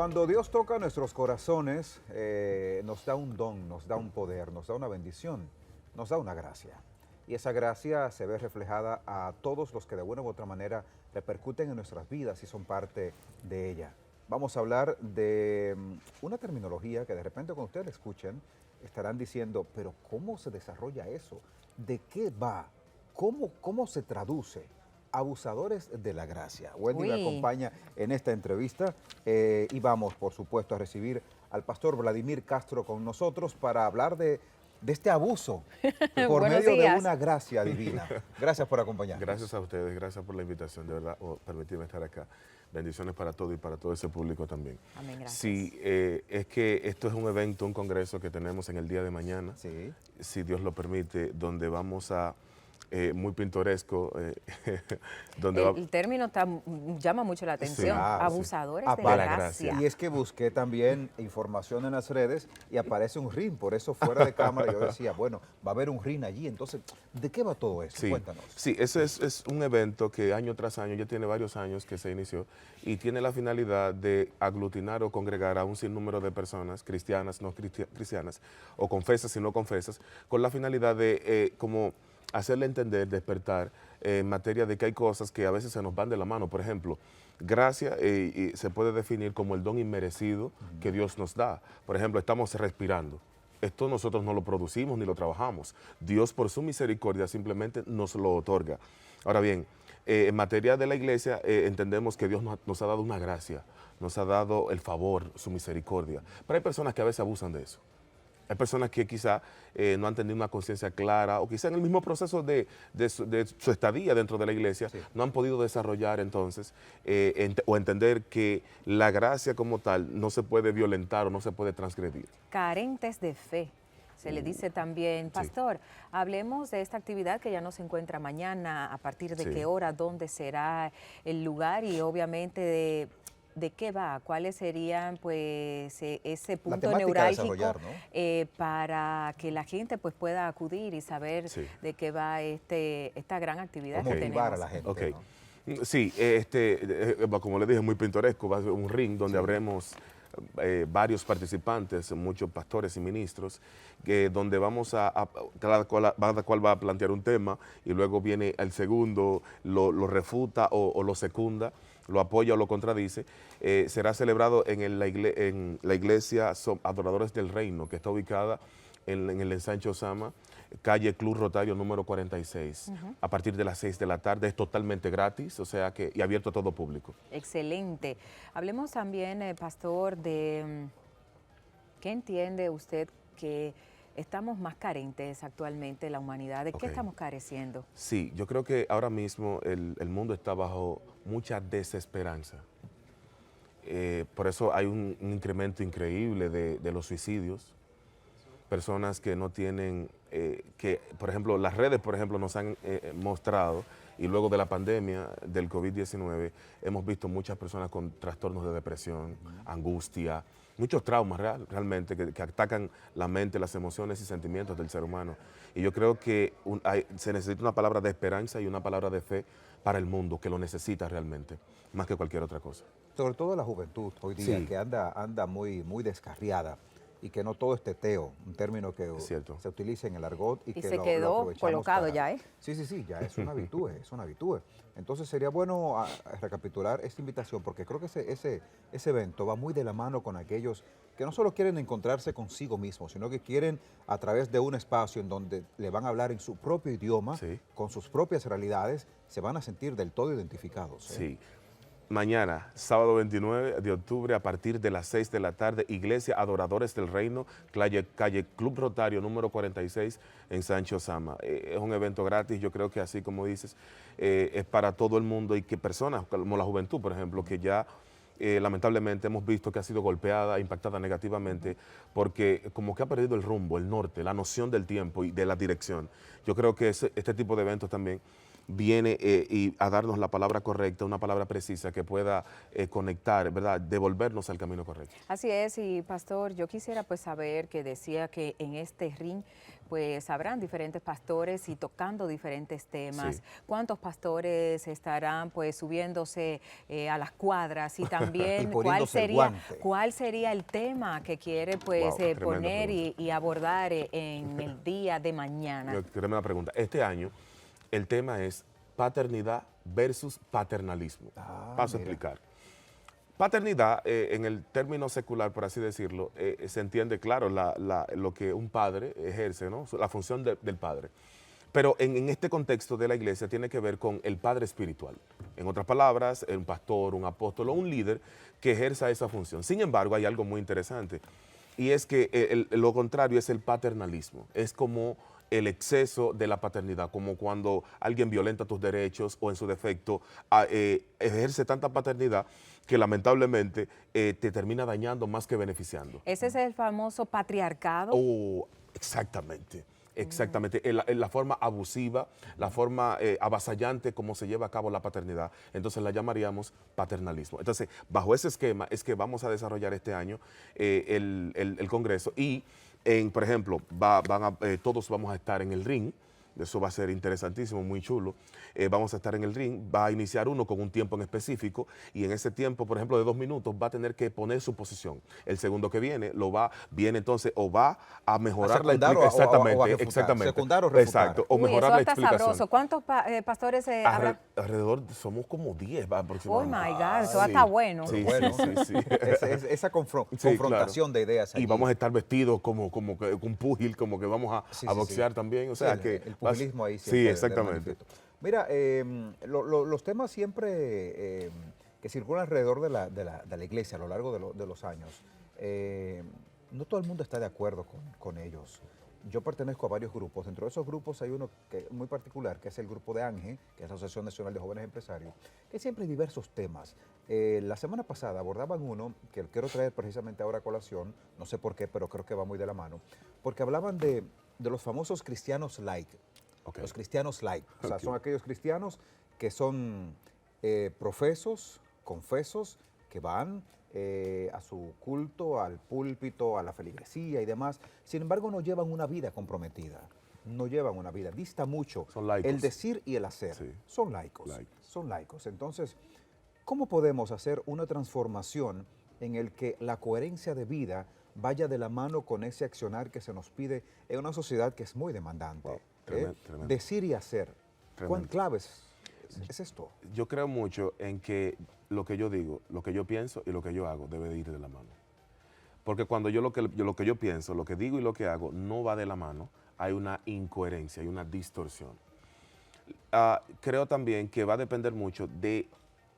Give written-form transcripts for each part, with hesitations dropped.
Cuando Dios toca nuestros corazones, nos da un don, nos da un poder, nos da una bendición, nos da una gracia. Y esa gracia se ve reflejada a todos los que de una u otra manera repercuten en nuestras vidas y son parte de ella. Vamos a hablar de una terminología que de repente cuando ustedes la escuchen estarán diciendo, pero ¿cómo se desarrolla eso? ¿De qué va? ¿Cómo se traduce? Abusadores de la gracia. Wendy me acompaña en esta entrevista y vamos, por supuesto, a recibir al pastor Vladimir Castro con nosotros para hablar de este abuso por medio de una gracia divina. Gracias por acompañarnos. Gracias a ustedes, gracias por la invitación, de verdad, por permitirme estar acá. Bendiciones para todo y para todo ese público también. Amén, gracias. Sí, es que esto es un evento, un congreso que tenemos en el día de mañana, sí, si Dios lo permite, donde vamos a muy pintoresco. El término llama mucho la atención, sí, abusadores sí, de la gracia. Y es que busqué también información en las redes y aparece un ring, por eso fuera de cámara yo decía, bueno, va a haber un ring allí, entonces, ¿de qué va todo eso? Sí, Cuéntanos. Sí, ese es un evento que año tras año, ya tiene varios años que se inició y tiene la finalidad de aglutinar o congregar a un sinnúmero de personas, cristianas, no cristianas, o confesas y no confesas, con la finalidad de como hacerle entender, despertar en materia de que hay cosas que a veces se nos van de la mano. Por ejemplo, gracia se puede definir como el don inmerecido que Dios nos da. Por ejemplo, estamos respirando. Esto nosotros no lo producimos ni lo trabajamos. Dios por su misericordia simplemente nos lo otorga. Ahora bien, en materia de la iglesia entendemos que Dios nos ha dado una gracia, nos ha dado el favor, su misericordia. Pero hay personas que a veces abusan de eso. Hay personas que quizá no han tenido una conciencia clara o quizá en el mismo proceso de su estadía dentro de la iglesia no han podido desarrollar entonces o entender que la gracia como tal no se puede violentar o no se puede transgredir. Carentes de fe. Se le dice también, pastor, hablemos de esta actividad que ya no se encuentra mañana, a partir de qué hora, dónde será el lugar y obviamente de qué va, cuáles serían pues ese punto neurálgico, ¿no? Para que la gente pues pueda acudir y saber de qué va esta gran actividad que tenemos. Motivar a la gente, ¿no? Sí, como le dije, muy pintoresco, va a ser un ring donde habremos varios participantes, muchos pastores y ministros, donde vamos cada cual va a plantear un tema y luego viene el segundo, lo refuta o lo secunda, lo apoya o lo contradice. Será celebrado en la iglesia Adoradores del Reino, que está ubicada en el ensanche Osama, calle Club Rotario número 46, a partir de las 6 de la tarde. Es totalmente gratis, o sea que y abierto a todo público. Excelente. Hablemos también, pastor, de qué entiende usted que estamos más carentes actualmente, la humanidad. ¿De qué estamos careciendo? Sí, yo creo que ahora mismo el mundo está bajo mucha desesperanza. Por eso hay un incremento increíble de los suicidios. Personas que no tienen, por ejemplo, las redes, por ejemplo, nos han mostrado, y luego de la pandemia del COVID-19, hemos visto muchas personas con trastornos de depresión, angustia, muchos traumas realmente que atacan la mente, las emociones y sentimientos del ser humano. Y yo creo que se necesita una palabra de esperanza y una palabra de fe para el mundo, que lo necesita realmente, más que cualquier otra cosa. Sobre todo la juventud hoy día, que anda muy descarriada. Y que no todo es teteo, un término que se utiliza en el argot y que se quedó colocado ya, ¿eh? Sí, ya es una virtud, Entonces sería bueno recapitular esta invitación porque creo que ese evento va muy de la mano con aquellos que no solo quieren encontrarse consigo mismos, sino que quieren a través de un espacio en donde le van a hablar en su propio idioma, con sus propias realidades, se van a sentir del todo identificados. Sí. Mañana, sábado 29 de octubre, a partir de las 6 de la tarde, Iglesia Adoradores del Reino, calle Club Rotario número 46 en Sancho Sama. Es un evento gratis, yo creo que así como dices, es para todo el mundo y que personas como la juventud, por ejemplo, que ya lamentablemente hemos visto que ha sido golpeada, impactada negativamente, porque como que ha perdido el rumbo, el norte, la noción del tiempo y de la dirección. Yo creo que este tipo de eventos también viene y a darnos la palabra correcta, una palabra precisa que pueda conectar, ¿verdad? Devolvernos al camino correcto. Así es, y pastor, yo quisiera pues saber que decía que en este ring pues habrán diferentes pastores y tocando diferentes temas. Sí. ¿Cuántos pastores estarán pues subiéndose a las cuadras? Y también Y poniéndose el guante. cuál sería el tema que quiere pues Wow, poner pregunta. y abordar en el día de mañana? Tremenda pregunta. Este año el tema es paternidad versus paternalismo. Paso a explicar. Paternidad, en el término secular, por así decirlo, se entiende, claro, lo que un padre ejerce, ¿no? La función del padre. Pero en este contexto de la iglesia tiene que ver con el padre espiritual. En otras palabras, un pastor, un apóstol o un líder que ejerza esa función. Sin embargo, hay algo muy interesante y es que lo contrario es el paternalismo. Es como el exceso de la paternidad, como cuando alguien violenta tus derechos o en su defecto ejerce tanta paternidad que lamentablemente te termina dañando más que beneficiando. Ese es el famoso patriarcado. Oh, exactamente. Exactamente, en la forma abusiva, la forma avasallante como se lleva a cabo la paternidad, entonces la llamaríamos paternalismo. Entonces, bajo ese esquema es que vamos a desarrollar este año el Congreso y, por ejemplo, todos vamos a estar en el ring. Eso va a ser interesantísimo, muy chulo. Vamos a estar en el ring, va a iniciar uno con un tiempo en específico y en ese tiempo, por ejemplo, de 2 minutos, va a tener que poner su posición. El segundo que viene, viene entonces o va a mejorar la explicación. Exactamente, exactamente. Secundar o refutar. Exacto, o Uy, mejorar eso la está explicación. sabroso. ¿Cuántos pastores habrá? Alrededor, somos como 10 Oh aproximadamente. my God, eso Sí. está bueno. Sí, Bueno, sí. esa Sí, confrontación claro. de ideas allí. Y vamos a estar vestidos como que un púgil, como que vamos Sí, a sí, boxear sí. también. O Sí, sea que el pugilismo ahí siempre sí, de exactamente. manifiesto. Mira, los temas siempre que circulan alrededor de la iglesia a lo largo de los años, no todo el mundo está de acuerdo con ellos. Yo pertenezco a varios grupos. Dentro de esos grupos hay uno muy particular, que es el grupo de ANGE, que es la Asociación Nacional de Jóvenes Empresarios, que siempre hay diversos temas. La semana pasada abordaban uno que quiero traer precisamente ahora a colación, no sé por qué, pero creo que va muy de la mano, porque hablaban de los famosos cristianos light. Okay. Los cristianos light, o sea, Okay. son aquellos cristianos que son profesos, confesos, que van a su culto, al púlpito, a la feligresía y demás. Sin embargo, no llevan una vida comprometida. No llevan una vida. Dista mucho Son laicos. el decir y el hacer. Sí. Son laicos. Laicos. Son laicos. Entonces, ¿cómo podemos hacer una transformación en el que la coherencia de vida vaya de la mano con ese accionar que se nos pide en una sociedad que es muy demandante? Wow, tremendo. Decir y hacer. ¿Cuán Tremendo. claves es esto? Yo creo mucho en que lo que yo digo, lo que yo pienso y lo que yo hago debe de ir de la mano. Porque cuando lo que yo pienso, lo que digo y lo que hago no va de la mano, hay una incoherencia, hay una distorsión. Creo también que va a depender mucho de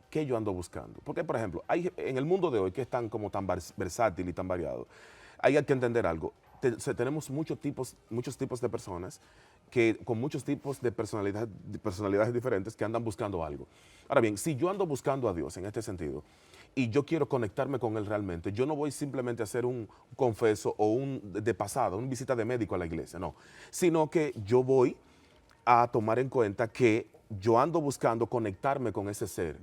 qué yo ando buscando. Porque, por ejemplo, en el mundo de hoy, que es tan versátil y tan variado, hay que entender algo. Tenemos muchos tipos de personas con muchos tipos de personalidades diferentes que andan buscando algo. Ahora bien, si yo ando buscando a Dios en este sentido y yo quiero conectarme con Él realmente, yo no voy simplemente a hacer un confeso o de pasada, una visita de médico a la iglesia, no, sino que yo voy a tomar en cuenta que yo ando buscando conectarme con ese ser,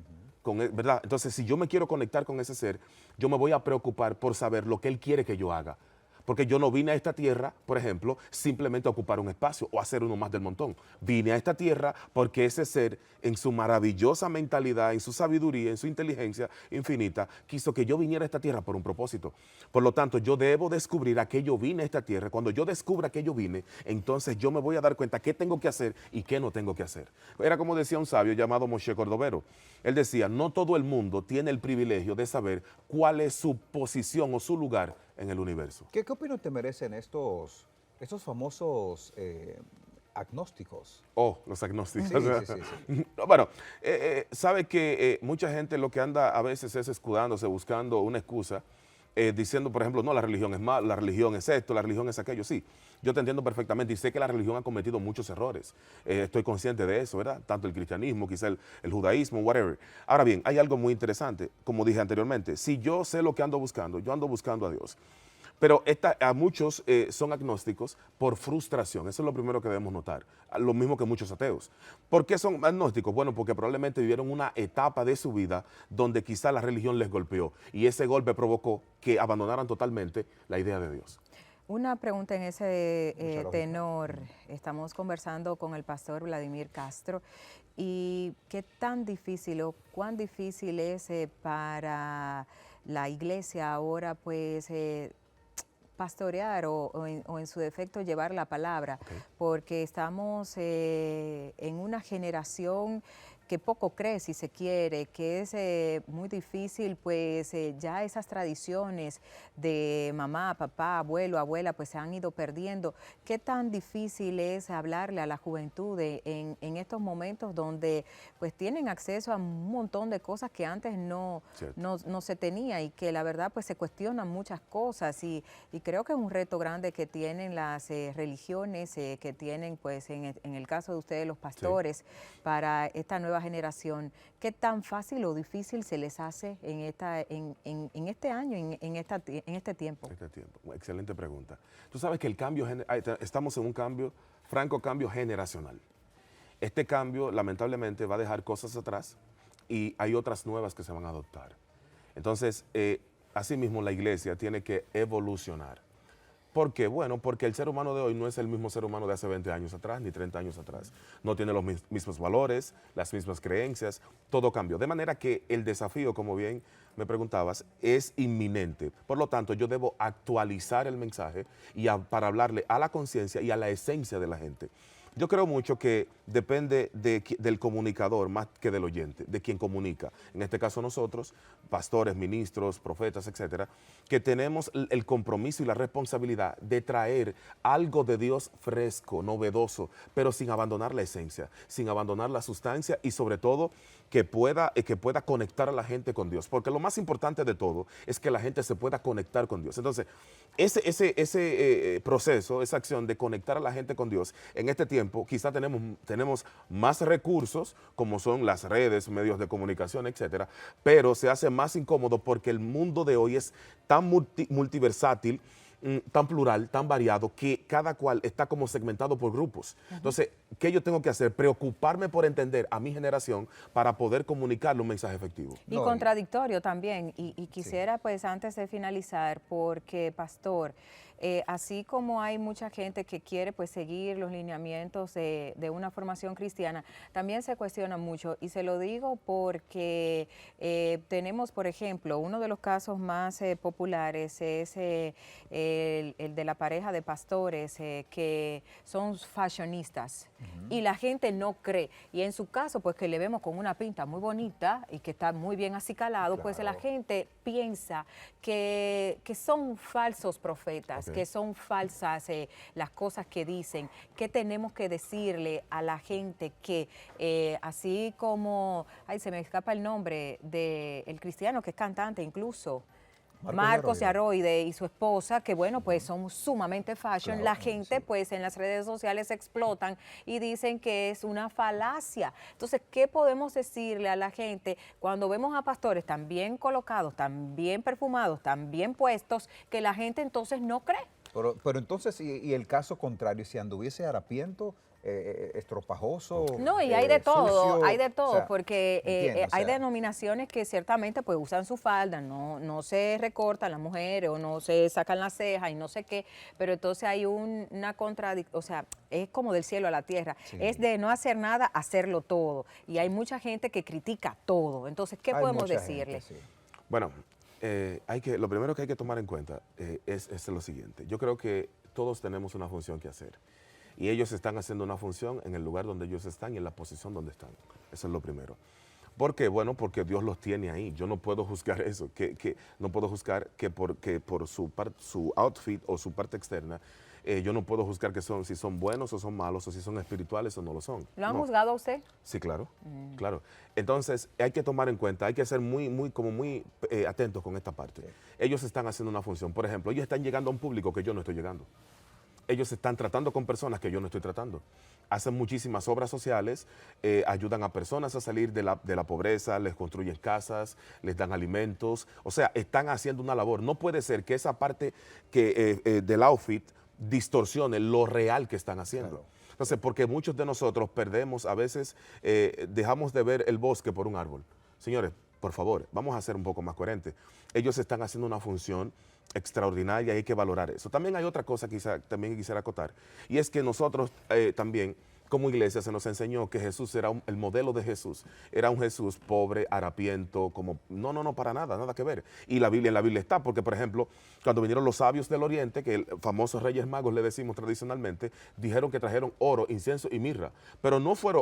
¿verdad? Entonces, si yo me quiero conectar con ese ser, yo me voy a preocupar por saber lo que Él quiere que yo haga. Porque yo no vine a esta tierra, por ejemplo, simplemente a ocupar un espacio o a ser uno más del montón. Vine a esta tierra porque ese ser, en su maravillosa mentalidad, en su sabiduría, en su inteligencia infinita, quiso que yo viniera a esta tierra por un propósito. Por lo tanto, yo debo descubrir a qué yo vine a esta tierra. Cuando yo descubra a qué yo vine, entonces yo me voy a dar cuenta qué tengo que hacer y qué no tengo que hacer. Era como decía un sabio llamado Moshe Cordovero. Él decía, no todo el mundo tiene el privilegio de saber cuál es su posición o su lugar en el universo. ¿Qué opinión te merecen estos famosos agnósticos? Oh, los agnósticos. Sí. Bueno, sabe que mucha gente lo que anda a veces es escudándose, buscando una excusa, diciendo, por ejemplo, no, la religión es mala, la religión es esto, la religión es aquello. Sí, yo te entiendo perfectamente y sé que la religión ha cometido muchos errores. Estoy consciente de eso, ¿verdad? Tanto el cristianismo, quizá el judaísmo, whatever. Ahora bien, hay algo muy interesante, como dije anteriormente, si yo sé lo que ando buscando, yo ando buscando a Dios. Pero a muchos son agnósticos por frustración. Eso es lo primero que debemos notar. Lo mismo que muchos ateos. ¿Por qué son agnósticos? Bueno, porque probablemente vivieron una etapa de su vida donde quizá la religión les golpeó y ese golpe provocó que abandonaran totalmente la idea de Dios. Una pregunta en ese tenor. Estamos conversando con el pastor Vladimir Castro y qué tan difícil o cuán difícil es para la iglesia ahora pues pastorear o en su defecto llevar la palabra, porque estamos en una generación que poco cree, si se quiere, que es muy difícil, pues ya esas tradiciones de mamá, papá, abuelo, abuela, pues se han ido perdiendo. ¿Qué tan difícil es hablarle a la juventud en estos momentos donde pues tienen acceso a un montón de cosas que antes no se tenía y que la verdad pues se cuestionan muchas cosas y creo que es un reto grande que tienen las religiones, que tienen pues en el caso de ustedes los pastores, para esta nueva generación? ¿Qué tan fácil o difícil se les hace en este año, en este tiempo? Excelente pregunta. Tú sabes que estamos en un franco cambio generacional. Este cambio lamentablemente va a dejar cosas atrás y hay otras nuevas que se van a adoptar. Entonces, asimismo la iglesia tiene que evolucionar. ¿Por qué? Bueno, porque el ser humano de hoy no es el mismo ser humano de hace 20 años atrás, ni 30 años atrás. No tiene los mismos valores, las mismas creencias, todo cambió. De manera que el desafío, como bien me preguntabas, es inminente. Por lo tanto, yo debo actualizar el mensaje para hablarle a la conciencia y a la esencia de la gente. Yo creo mucho que depende del comunicador más que del oyente, de quien comunica. En este caso nosotros, pastores, ministros, profetas, etcétera, que tenemos el compromiso y la responsabilidad de traer algo de Dios fresco, novedoso, pero sin abandonar la esencia, sin abandonar la sustancia y sobre todo que pueda conectar a la gente con Dios. Porque lo más importante de todo es que la gente se pueda conectar con Dios. Entonces, ese proceso, esa acción de conectar a la gente con Dios, en este tiempo quizá tenemos más recursos, como son las redes, medios de comunicación, etcétera, pero se hace más incómodo porque el mundo de hoy es tan multiversátil, tan plural, tan variado, que cada cual está como segmentado por grupos. Entonces, ¿qué yo tengo que hacer? Preocuparme por entender a mi generación para poder comunicarle un mensaje efectivo. Y contradictorio también. Y quisiera, pues, antes de finalizar, porque, pastor, así como hay mucha gente que quiere pues seguir los lineamientos de una formación cristiana, también se cuestiona mucho, y se lo digo porque tenemos, por ejemplo, uno de los casos más populares es el de la pareja de pastores que son fashionistas y la gente no cree, y en su caso pues que le vemos con una pinta muy bonita y que está muy bien acicalado, pues la gente piensa que son falsos profetas, que son falsas las cosas que dicen. ¿Qué tenemos que decirle a la gente que así como, ay, se me escapa el nombre del cristiano que es cantante incluso, Marcos Yaroide y su esposa, que bueno, pues son sumamente fashion, claro, la gente pues en las redes sociales explotan y dicen que es una falacia? Entonces, ¿qué podemos decirle a la gente cuando vemos a pastores tan bien colocados, tan bien perfumados, tan bien puestos, que la gente entonces no cree? Pero entonces, y el caso contrario, si anduviese harapiento, estropajoso. No, y hay de todo, sucio, hay de todo, o sea, porque hay denominaciones que ciertamente pues usan su falda, no se recortan las mujeres o no se sacan las cejas y no sé qué, pero entonces hay una contradicción, o sea, es como del cielo a la tierra, es de no hacer nada, hacerlo todo, y hay mucha gente que critica todo. Entonces, ¿qué podemos decirle? Bueno, lo primero que hay que tomar en cuenta es lo siguiente. Yo creo que todos tenemos una función que hacer. Y ellos están haciendo una función en el lugar donde ellos están y en la posición donde están. Eso es lo primero. ¿Por qué? Bueno, porque Dios los tiene ahí. Yo no puedo juzgar eso, no puedo juzgar que por su outfit o su parte externa, yo no puedo juzgar si son buenos o son malos, o si son espirituales o no lo son. ¿Lo han juzgado a usted? Sí, claro, claro. Entonces, hay que tomar en cuenta, hay que ser muy atentos con esta parte. Ellos están haciendo una función. Por ejemplo, ellos están llegando a un público que yo no estoy llegando. ellos están tratando con personas que yo no estoy tratando. Hacen muchísimas obras sociales, ayudan a personas a salir de la pobreza, les construyen casas, les dan alimentos. O sea, están haciendo una labor. No puede ser que esa parte del outfit distorsione lo real que están haciendo. Claro. Entonces, porque muchos de nosotros perdemos, a veces dejamos de ver el bosque por un árbol. Señores, por favor, vamos a ser un poco más coherentes. Ellos están haciendo una función extraordinaria y hay que valorar eso. También hay otra cosa que también quisiera acotar, y es que nosotros también, como iglesia, se nos enseñó que Jesús era el modelo de Jesús. Era un Jesús pobre, harapiento, como... No, para nada, nada que ver. Y en la Biblia está, porque, por ejemplo, cuando vinieron los sabios del Oriente, que el famoso Reyes Magos le decimos tradicionalmente, dijeron que trajeron oro, incienso y mirra. Pero no fue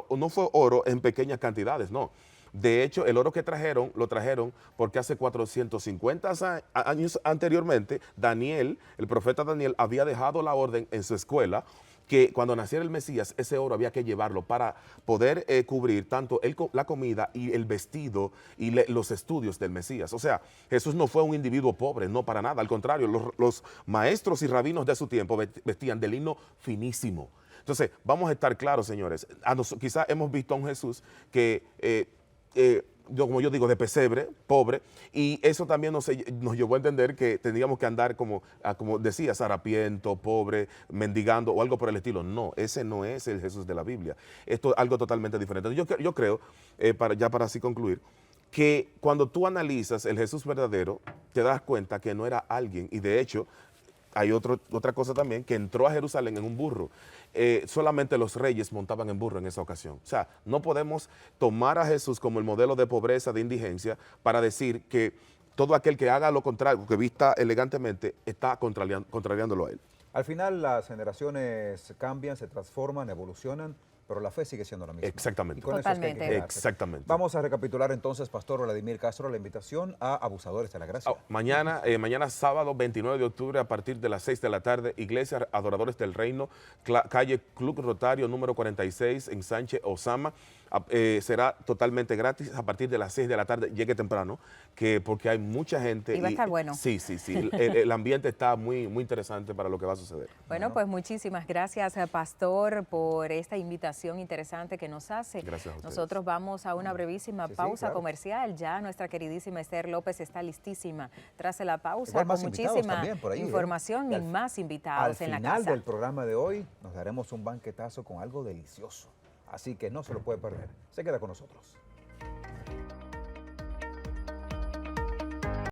oro en pequeñas cantidades, no. De hecho, el oro que trajeron, lo trajeron porque hace 450 años anteriormente, Daniel, el profeta Daniel, había dejado la orden en su escuela que cuando naciera el Mesías, ese oro había que llevarlo para poder cubrir tanto la comida y el vestido y los estudios del Mesías. O sea, Jesús no fue un individuo pobre, no para nada. Al contrario, los maestros y rabinos de su tiempo vestían de lino finísimo. Entonces, vamos a estar claros, señores. Quizás hemos visto a un Jesús que... como yo digo, de pesebre, pobre, y eso también nos llevó a entender que tendríamos que andar como decías, harapiento, pobre, mendigando o algo por el estilo. No, ese no es el Jesús de la Biblia. Esto es algo totalmente diferente. Yo creo, para así concluir, que cuando tú analizas el Jesús verdadero, te das cuenta que no era alguien, y de hecho, hay otra cosa también, que entró a Jerusalén en un burro. Solamente los reyes montaban en burro en esa ocasión. O sea, no podemos tomar a Jesús como el modelo de pobreza, de indigencia, para decir que todo aquel que haga lo contrario, que vista elegantemente, está contrariándolo a él. Al final las generaciones cambian, se transforman, evolucionan, pero la fe sigue siendo la misma. Exactamente. Y con eso es que hay que quedarse. Exactamente. Vamos a recapitular entonces, Pastor Vladimir Castro, la invitación a Abusadores de la Gracia. Mañana sábado 29 de octubre a partir de las 6 de la tarde, Iglesia Adoradores del Reino, calle Club Rotario número 46 en Sánchez Osama. Será totalmente gratis a partir de las 6 de la tarde. Llegue temprano, porque hay mucha gente. Y va a estar bueno. Sí. El ambiente está muy interesante para lo que va a suceder. Bueno, pues muchísimas gracias, Pastor, por esta invitación interesante que nos hace. Gracias a ustedes. Nosotros vamos a una brevísima pausa claro. comercial. Ya nuestra queridísima Esther López está listísima. Tras la pausa, Igual más con invitados muchísima también por ahí, información y más invitados en la casa. Al final del programa de hoy nos daremos un banquetazo con algo delicioso. Así que no se lo puede perder. Se queda con nosotros.